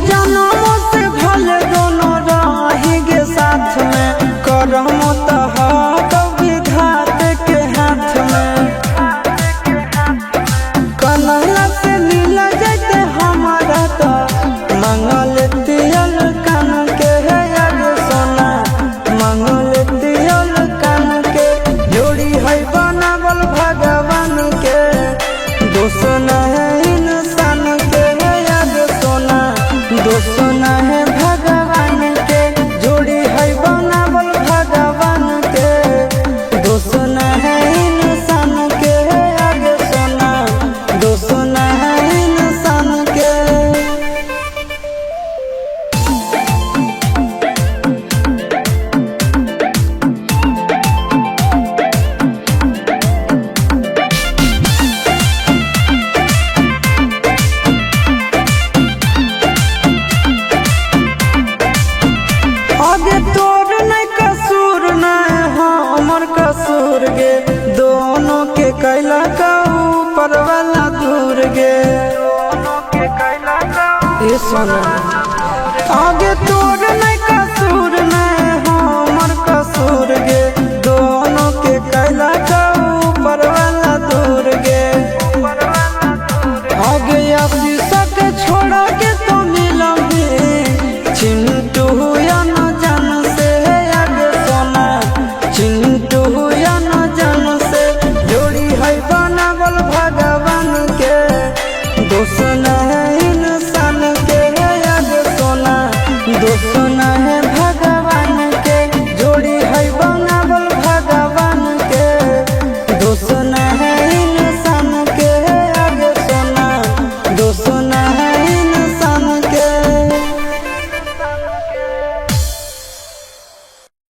जन्मों से भले दोनों रहेंगे साथ में, करम तो है विधाता के हाथ में। कन्हैया से मिल जाते हमारा तो मंगल तियल कान के है आगे सोना, मंगल तियल कान के जोड़ी है बनावल भगवान के, दोष न है इंसान के है आगे सोना, दोष न है भगवान के, जोड़ी है बनावल भगवान के, दोष न है इंसान के है आगे सोना, दोष न है इंसान के। आगे तोर नहीं कसूर नहीं हमर कसूर गे, दोनों के कैला का ऊपर वाला दूर गे। ये सोना आगे तोर नहीं